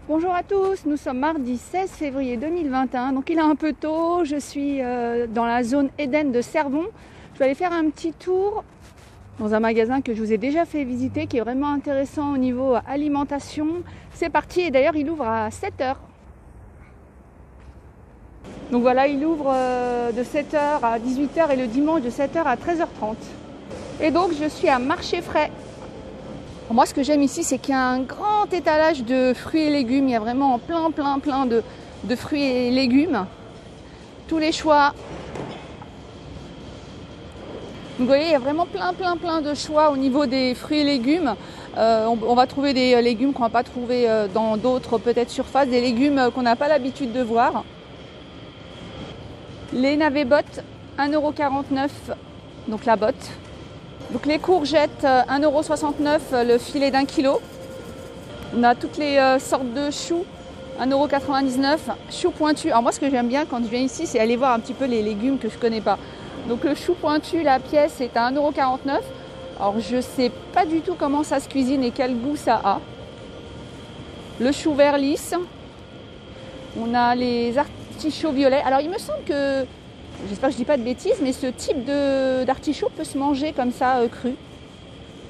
Bonjour à tous, nous sommes mardi 16 février 2021, donc il est un peu tôt, je suis dans la zone Éden de Cervon. Je vais aller faire un petit tour dans un magasin que je vous ai déjà fait visiter, qui est vraiment intéressant au niveau alimentation. C'est parti, et d'ailleurs il ouvre à 7h. Donc voilà, il ouvre de 7h à 18h et le dimanche de 7h à 13h30. Et donc je suis à Marché Frais. Moi, ce que j'aime ici, c'est qu'il y a un grand étalage de fruits et légumes. Il y a vraiment plein de fruits et légumes. Tous les choix. Donc, vous voyez, il y a vraiment plein de choix au niveau des fruits et légumes. On va trouver des légumes qu'on ne va pas trouver dans d'autres peut-être surfaces, des légumes qu'on n'a pas l'habitude de voir. Les navets bottes, 1,49 €, donc la botte. Donc les courgettes, 1,69 € le filet d'1 kg. On a toutes les sortes de choux, 1,99 €. Choux pointus. Alors moi, ce que j'aime bien quand je viens ici, c'est aller voir un petit peu les légumes que je ne connais pas. Donc le chou pointu, la pièce est à 1,49 €. Alors je ne sais pas du tout comment ça se cuisine et quel goût ça a. Le chou vert lisse. On a les artichauts violets. Alors il me semble que, j'espère que je ne dis pas de bêtises, mais ce type d'artichaut peut se manger comme ça, cru.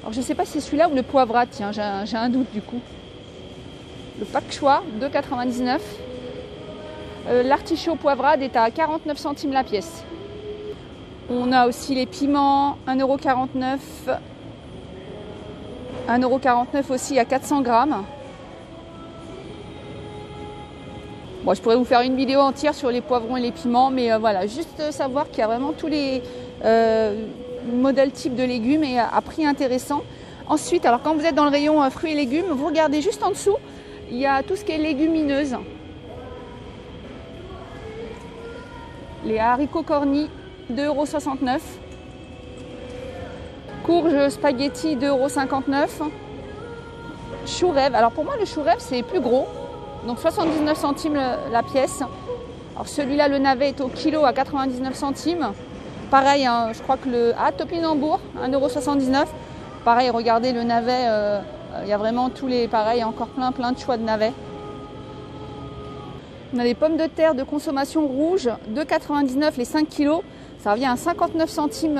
Alors je ne sais pas si c'est celui-là ou le poivrat, tiens, j'ai un doute du coup. Le pak choix, 2,99 €. L'artichaut poivrade est à 49 centimes la pièce. On a aussi les piments, 1,49 €. 1,49 € aussi à 400 grammes. Bon, je pourrais vous faire une vidéo entière sur les poivrons et les piments, mais voilà, juste savoir qu'il y a vraiment tous les modèles types de légumes et à prix intéressant. Ensuite, alors quand vous êtes dans le rayon fruits et légumes, vous regardez juste en dessous, il y a tout ce qui est légumineuses. Les haricots cornis, 2,69 €. Courges spaghetti, 2,59 €. Chou rêve, alors pour moi le chou rêve c'est plus gros. Donc 79 centimes la pièce. Alors celui-là, le navet est au kilo à 99 centimes. Pareil, hein, je crois que le topinambour, 1,79 €. Pareil, regardez le navet, il y a vraiment tous les pareils, encore plein de choix de navets. On a des pommes de terre de consommation rouge, 2,99 € les 5 kilos. Ça revient à 59 centimes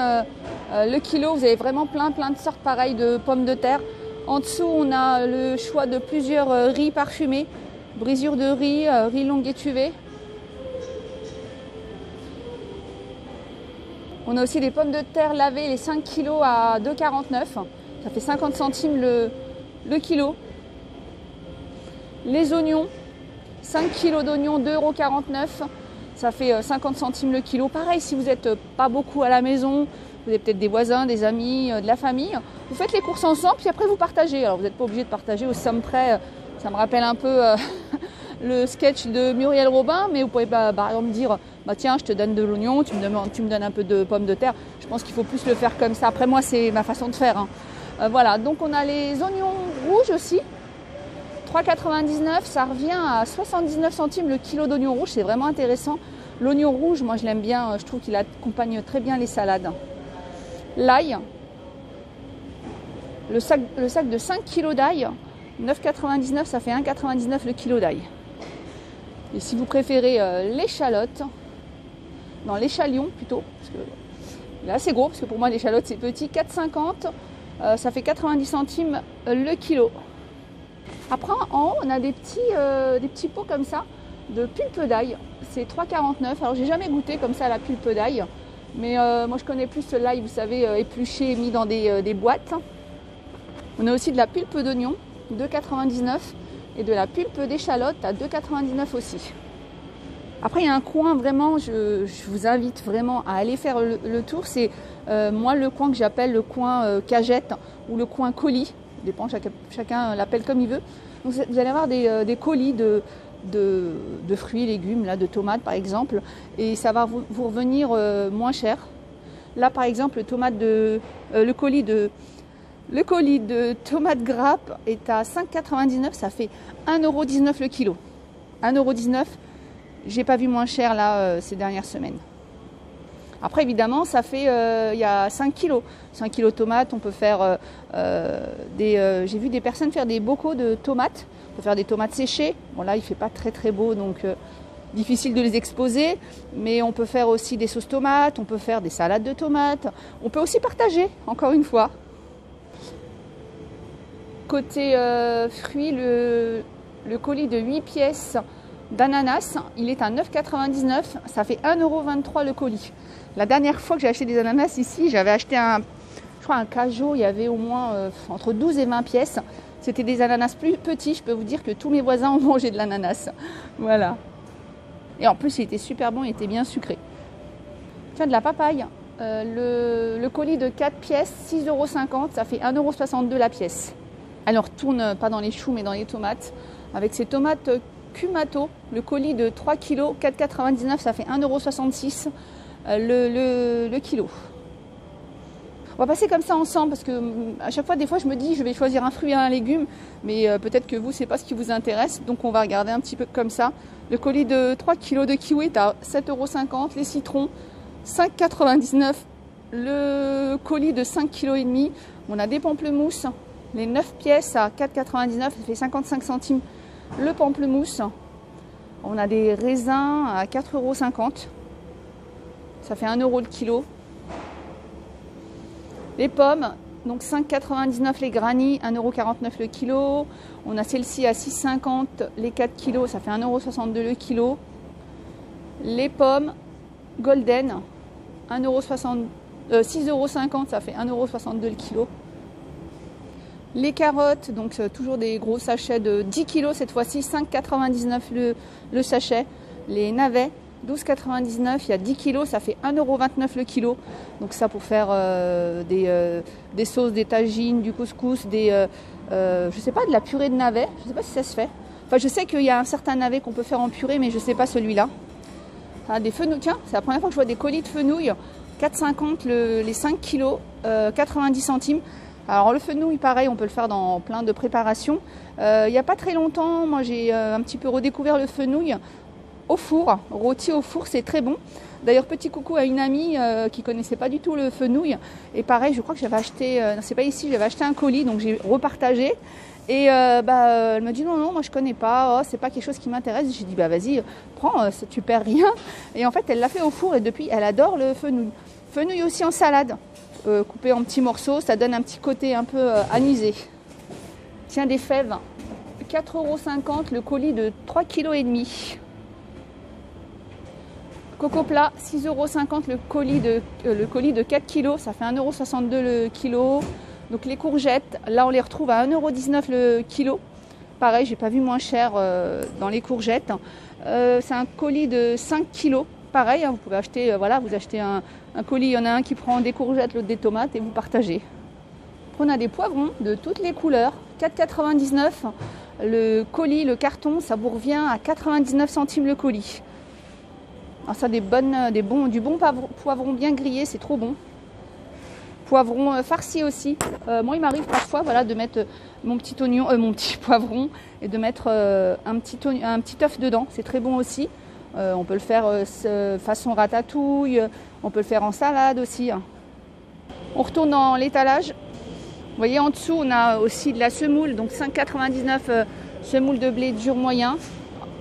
le kilo. Vous avez vraiment plein de sortes pareilles de pommes de terre. En dessous, on a le choix de plusieurs riz parfumés. Brisure de riz, riz longue étuvée. On a aussi des pommes de terre lavées, les 5 kg à 2,49 €. Ça fait 50 centimes le kilo. Les oignons, 5 kg d'oignons, 2,49 €. Ça fait 50 centimes le kilo. Pareil, si vous n'êtes pas beaucoup à la maison, vous avez peut-être des voisins, des amis, de la famille, vous faites les courses ensemble, puis après vous partagez. Alors vous n'êtes pas obligé de partager aux sommes près. Ça me rappelle un peu le sketch de Muriel Robin, mais vous pouvez par exemple dire tiens, je te donne de l'oignon, tu me donnes un peu de pommes de terre. Je pense qu'il faut plus le faire comme ça. Après moi, c'est ma façon de faire. Voilà, donc on a les oignons rouges aussi. 3,99 €, ça revient à 79 centimes le kilo d'oignons rouges. C'est vraiment intéressant. L'oignon rouge, moi je l'aime bien. Je trouve qu'il accompagne très bien les salades. L'ail, le sac de 5 kg d'ail, 9,99 €, ça fait 1,99 € le kilo d'ail. Et si vous préférez l'échalote, non, l'échalion plutôt, parce que là c'est gros, parce que pour moi l'échalote c'est petit, 4,50 €, ça fait 90 centimes le kilo. Après en haut on a des petits pots comme ça de pulpe d'ail, c'est 3,49 €. Alors j'ai jamais goûté comme ça la pulpe d'ail, mais moi je connais plus l'ail, vous savez, épluché, mis dans des boîtes. On a aussi de la pulpe d'oignon, 2,99 € et de la pulpe d'échalote à 2,99 € aussi. Après il y a un coin vraiment, je vous invite vraiment à aller faire le tour. C'est moi le coin que j'appelle le coin cagette ou le coin colis, dépend, chacun l'appelle comme il veut. Donc vous allez avoir des colis de fruits et légumes, là, de tomates par exemple, et ça va vous revenir moins cher. Là par exemple le colis de tomates grappes est à 5,99 €, ça fait 1,19 € le kilo. 1,19 €, j'ai pas vu moins cher là ces dernières semaines. Après, évidemment, ça fait, il y a 5 kilos. 5 kilos de tomates, on peut faire j'ai vu des personnes faire des bocaux de tomates. On peut faire des tomates séchées. Bon là, il fait pas très beau, donc difficile de les exposer. Mais on peut faire aussi des sauces tomates, on peut faire des salades de tomates. On peut aussi partager, encore une fois. Côté fruits, le colis de 8 pièces d'ananas, il est à 9,99 €. Ça fait 1,23 € le colis. La dernière fois que j'ai acheté des ananas ici, j'avais acheté un cajot, il y avait au moins entre 12 et 20 pièces. C'était des ananas plus petits. Je peux vous dire que tous mes voisins ont mangé de l'ananas. Voilà. Et en plus, il était super bon, il était bien sucré. Tiens, de la papaye. Le colis de 4 pièces, 6,50 €, ça fait 1,62 € la pièce. Alors, retourne pas dans les choux, mais dans les tomates. Avec ces tomates Cumato, le colis de 3 kg, 4,99 €, ça fait 1,66 € le kilo. On va passer comme ça ensemble parce que à chaque fois, des fois, je me dis je vais choisir un fruit et un légume, mais peut-être que vous, c'est pas ce qui vous intéresse. Donc, on va regarder un petit peu comme ça. Le colis de 3 kg de kiwi est à 7,50 €. Les citrons, 5,99 €. Le colis de 5,5 kg. On a des pamplemousses. Les 9 pièces à 4,99 €, ça fait 55 centimes le pamplemousse. On a des raisins à 4,50 €. Ça fait 1 € le kilo. Les pommes, donc 5,99 € les granny, 1,49 € le kilo. On a celle-ci à 6,50 € les 4 kilos, ça fait 1,62 € le kilo. Les pommes golden, 6,50 €, ça fait 1,62 € le kilo. Les carottes, donc toujours des gros sachets de 10 kg cette fois-ci, 5,99 € le sachet. Les navets, 12,99 €, il y a 10 kg, ça fait 1,29 € le kilo. Donc ça pour faire des sauces, des tagines, du couscous, je sais pas, de la purée de navets. Je sais pas si ça se fait. Enfin, je sais qu'il y a un certain navet qu'on peut faire en purée, mais je sais pas celui-là. Ah, des fenouilles, tiens, c'est la première fois que je vois des colis de fenouilles. 4,50 € les 5 kg, 90 centimes. Alors le fenouil, pareil, on peut le faire dans plein de préparations. Il n'y a pas très longtemps, moi j'ai un petit peu redécouvert le fenouil au four, rôti au four, c'est très bon. D'ailleurs, petit coucou à une amie qui ne connaissait pas du tout le fenouil. Et pareil, je crois que j'avais acheté, c'est pas ici, j'avais acheté un colis, donc j'ai repartagé. Et elle me dit non, moi je connais pas, c'est pas quelque chose qui m'intéresse. J'ai dit vas-y, prends, tu perds rien. Et en fait, elle l'a fait au four et depuis, elle adore le fenouil. Fenouil aussi en salade. Coupé en petits morceaux, ça donne un petit côté un peu anisé. Tiens, des fèves, 4,50 € le colis de 3,5 kg. Coco plat, 6,50 € le colis de 4 kg, ça fait 1,62 € le kilo. Donc les courgettes, là on les retrouve à 1,19 € le kilo. Pareil, j'ai pas vu moins cher dans les courgettes. C'est un colis de 5 kg. Pareil, vous pouvez acheter, vous achetez un colis, il y en a un qui prend des courgettes, l'autre des tomates et vous partagez. On a des poivrons de toutes les couleurs, 4,99 € le colis, le carton, ça vous revient à 99 centimes le colis. Alors ça, du bon poivron bien grillé, c'est trop bon. Poivron farci aussi. Moi, il m'arrive parfois de mettre mon petit poivron et de mettre un petit œuf dedans, c'est très bon aussi. On peut le faire façon ratatouille, on peut le faire en salade aussi. On retourne dans l'étalage. Vous voyez en dessous, on a aussi de la semoule, donc 5,99 € semoule de blé dur moyen.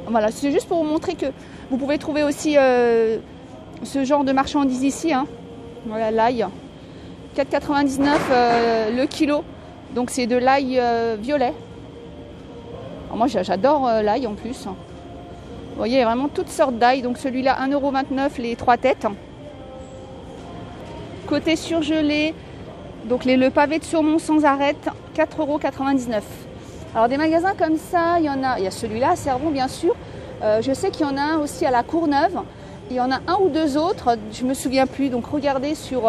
Voilà, c'est juste pour vous montrer que vous pouvez trouver aussi ce genre de marchandises ici. Voilà, l'ail, 4,99 € le kilo, donc c'est de l'ail violet. Alors moi j'adore l'ail en plus. Vous voyez, il y a vraiment toutes sortes d'ail. Donc celui-là, 1,29 € les 3 têtes. Côté surgelé, donc le pavé de saumon sans arête, 4,99 €. Alors des magasins comme ça, il y a celui-là à Cervon bien sûr. Je sais qu'il y en a un aussi à la Courneuve. Il y en a un ou deux autres, je ne me souviens plus. Donc regardez sur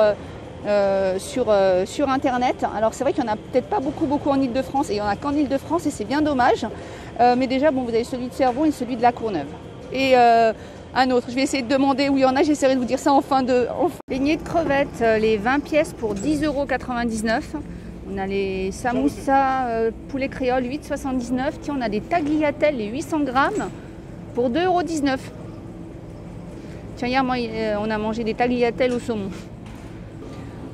internet. Alors c'est vrai qu'il n'y en a peut-être pas beaucoup en Ile-de-France. Et il n'y en a qu'en Ile-de-France et c'est bien dommage. Mais déjà, vous avez celui de Cervon et celui de la Courneuve. Et un autre, je vais essayer de demander où il y en a, j'essaierai de vous dire ça en fin de... Beignets de crevettes, les 20 pièces pour 10,99 €. On a les samoussas poulet créole, 8,79 €. Tiens, on a des tagliatelles, les 800 grammes, pour 2,19 €. Tiens, hier, on a mangé des tagliatelles au saumon.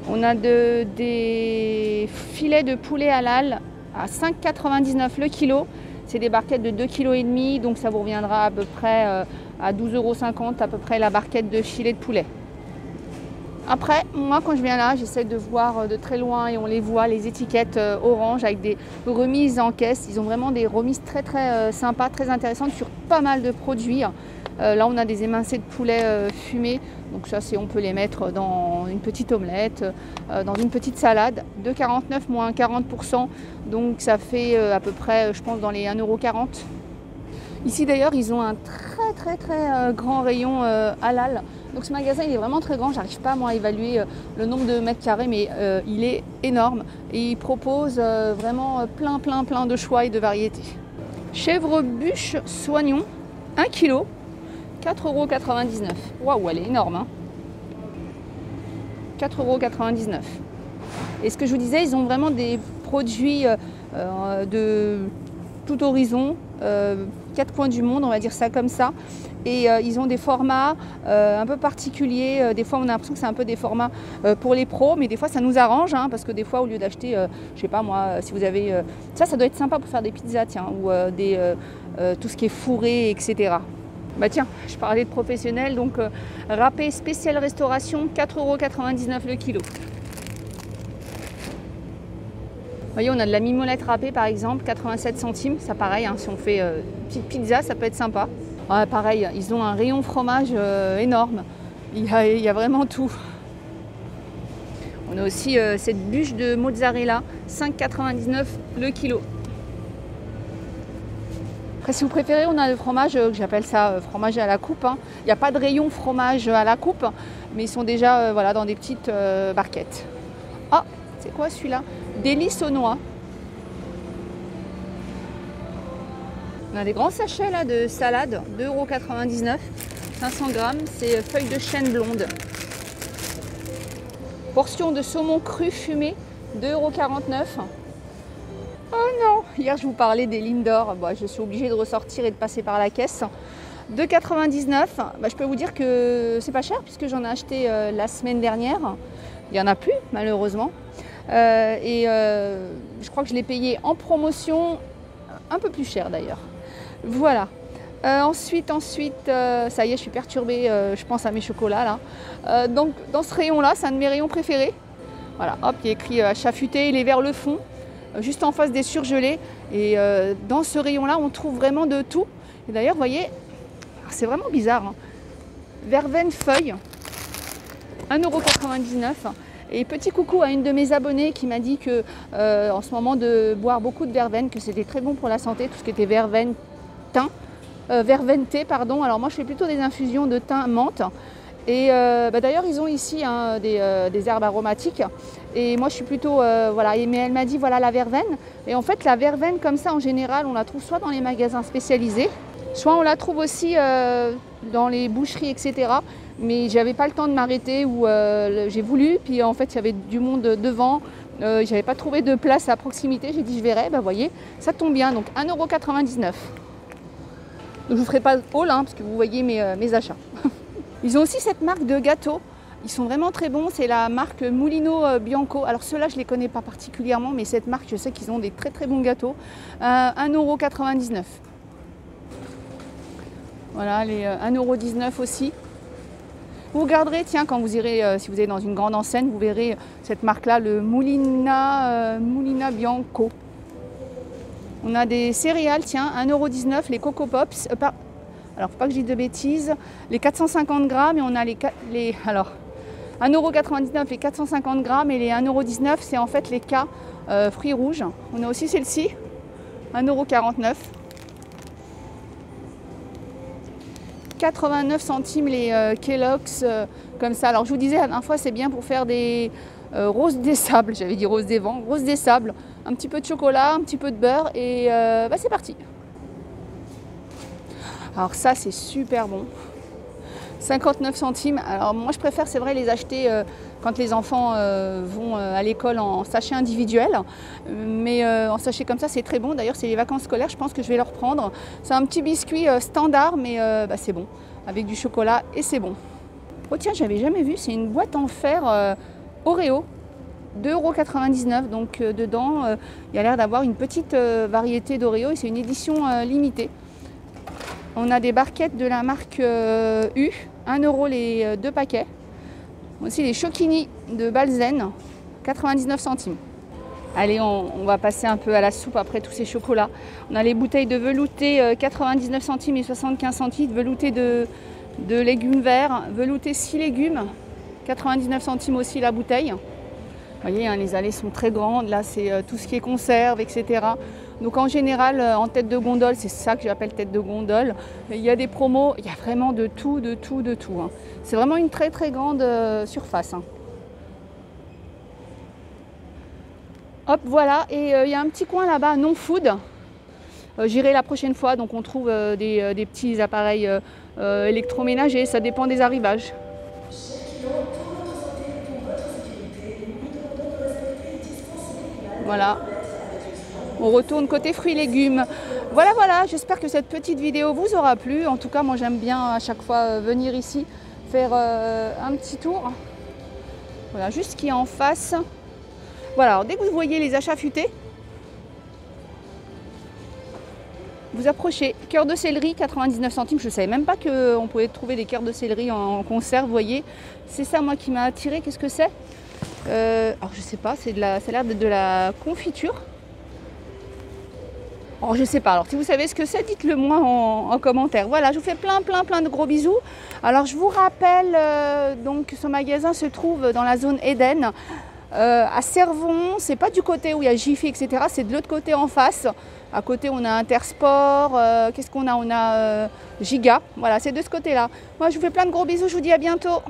On a des filets de poulet halal à 5,99 € le kilo. C'est des barquettes de 2,5 kg, donc ça vous reviendra à peu près à 12,50 € à peu près la barquette de filet de poulet. Après, moi quand je viens là, j'essaie de voir de très loin et on les voit, les étiquettes orange avec des remises en caisse. Ils ont vraiment des remises très très sympas, très intéressantes sur pas mal de produits. Là on a des émincés de poulet fumés, donc ça on peut les mettre dans une petite omelette, dans une petite salade. 2,49 € moins 40%, donc ça fait à peu près je pense dans les 1,40 €. Ici d'ailleurs ils ont un très grand rayon halal. Donc ce magasin il est vraiment très grand, j'arrive pas moi à évaluer le nombre de mètres carrés, mais il est énorme et il propose vraiment plein de choix et de variétés. Chèvre bûche soignon, 1 kg, 4,99 €. Waouh, elle est énorme, hein. 4,99 €. Et ce que je vous disais, ils ont vraiment des produits de tout horizon, 4 coins du monde, on va dire ça comme ça. Et ils ont des formats un peu particuliers. Des fois, on a l'impression que c'est un peu des formats pour les pros, mais des fois, ça nous arrange, hein, parce que des fois, au lieu d'acheter, je sais pas moi, si vous avez... ça doit être sympa pour faire des pizzas, tiens, ou tout ce qui est fourré, etc. Bah tiens, je parlais de professionnels, donc râpé spécial restauration, 4,99 € le kilo. Vous voyez, on a de la mimolette râpée par exemple, 87 centimes, ça pareil, hein, si on fait une petite pizza, ça peut être sympa. Ouais, pareil, ils ont un rayon fromage énorme, il y a vraiment tout. On a aussi cette bûche de mozzarella, 5,99 € le kilo. Après, si vous préférez, on a le fromage, j'appelle ça fromage à la coupe, hein. Il n'y a pas de rayon fromage à la coupe, mais ils sont déjà voilà, dans des petites barquettes. Ah, c'est quoi celui-là? Délices aux noix. On a des grands sachets là, de salade, 2,99 €, 500 grammes, c'est feuilles de chêne blonde. Portion de saumon cru fumé, 2,49 €. Oh non, hier je vous parlais des Lindor, bon, je suis obligée de ressortir et de passer par la caisse. 2,99 €, bah, je peux vous dire que c'est pas cher puisque j'en ai acheté la semaine dernière. Il n'y en a plus malheureusement. Je crois que je l'ai payé en promotion un peu plus cher d'ailleurs. Voilà. Ensuite, ça y est, je suis perturbée, je pense à mes chocolats là. Donc dans ce rayon là, c'est un de mes rayons préférés. Voilà, hop, il y a écrit chafuté, il est vers le fond, juste en face des surgelés. Et dans ce rayon là, on trouve vraiment de tout. Et d'ailleurs, vous voyez, c'est vraiment bizarre, hein. Verveine feuille, 1,99 €. Et petit coucou à une de mes abonnées qui m'a dit que en ce moment de boire beaucoup de verveine, que c'était très bon pour la santé, tout ce qui était verveine, thym, verveine thé, pardon. Alors moi je fais plutôt des infusions de thym menthe. Et d'ailleurs ils ont ici hein, des herbes aromatiques. Et moi je suis plutôt, voilà, mais elle m'a dit voilà la verveine. Et en fait la verveine comme ça en général on la trouve soit dans les magasins spécialisés, soit on la trouve aussi dans les boucheries, etc. Mais j'avais pas le temps de m'arrêter ou j'ai voulu, puis en fait il y avait du monde devant, j'avais pas trouvé de place à proximité, j'ai dit je verrai, bah vous voyez, ça tombe bien, donc 1,99 €. Donc je vous ferai pas de haul hein, parce que vous voyez mes achats. Ils ont aussi cette marque de gâteaux, ils sont vraiment très bons, c'est la marque Mulino Bianco. Alors ceux-là je les connais pas particulièrement, mais cette marque je sais qu'ils ont des très bons gâteaux. 1,99 €. Voilà, les 1,19 € aussi. Vous regarderez, tiens, quand vous irez, si vous allez dans une grande enseigne, vous verrez cette marque-là, le Mulina Bianco. On a des céréales, tiens, 1,19 € les Coco Pops. Alors, faut pas que je dise de bêtises. Les 450 grammes et on a alors, 1,99 € les 450 grammes et les 1,19 € c'est en fait les K fruits rouges. On a aussi celle-ci, 1,49 €. 89 centimes les Kellogg's comme ça. Alors je vous disais la dernière fois c'est bien pour faire des roses des sables, j'avais dit roses des vents, roses des sables, un petit peu de chocolat, un petit peu de beurre et c'est parti. Alors ça c'est super bon, 59 centimes. Alors moi je préfère c'est vrai les acheter quand les enfants vont à l'école en sachet individuel, mais en sachet comme ça c'est très bon. D'ailleurs c'est les vacances scolaires, je pense que je vais leur prendre. C'est un petit biscuit standard mais c'est bon, avec du chocolat et c'est bon. Oh tiens, j'avais jamais vu, c'est une boîte en fer Oreo. 2,99 €. Donc dedans, il y a l'air d'avoir une petite variété d'Oreo et c'est une édition limitée. On a des barquettes de la marque U, 1 € les 2 paquets. Aussi les Chocini de Balzen, 99 centimes. Allez, on va passer un peu à la soupe après tous ces chocolats. On a les bouteilles de velouté 99 centimes et 75 centimes, velouté de légumes verts, velouté 6 légumes, 99 centimes aussi la bouteille. Vous voyez, hein, les allées sont très grandes, là c'est tout ce qui est conserve, etc. Donc en général, en tête de gondole, c'est ça que j'appelle tête de gondole. Il y a des promos, il y a vraiment de tout, de tout, de tout. Hein. C'est vraiment une très très grande surface. Hein. Hop, voilà, et il y a un petit coin là-bas, non food. J'irai la prochaine fois, donc on trouve des petits appareils électroménagers, ça dépend des arrivages. Voilà, on retourne côté fruits et légumes. Voilà, voilà, j'espère que cette petite vidéo vous aura plu. En tout cas, moi j'aime bien à chaque fois venir ici, faire un petit tour. Voilà, juste ce qui est en face. Voilà, alors dès que vous voyez les achats futés, vous approchez. Cœur de céleri, 99 centimes. Je ne savais même pas qu'on pouvait trouver des cœurs de céleri en conserve, vous voyez. C'est ça, moi, qui m'a attiré. Qu'est-ce que c'est alors, je sais pas, ça a l'air de la confiture. Alors, je sais pas. Alors, si vous savez ce que c'est, dites-le moi en commentaire. Voilà, je vous fais plein de gros bisous. Alors, je vous rappelle, donc, ce magasin se trouve dans la zone Eden. À Cervon, c'est pas du côté où il y a Jiffy, etc. C'est de l'autre côté en face. À côté, on a Intersport. Qu'est-ce qu'on a? On a Giga. Voilà, c'est de ce côté-là. Moi, je vous fais plein de gros bisous. Je vous dis à bientôt.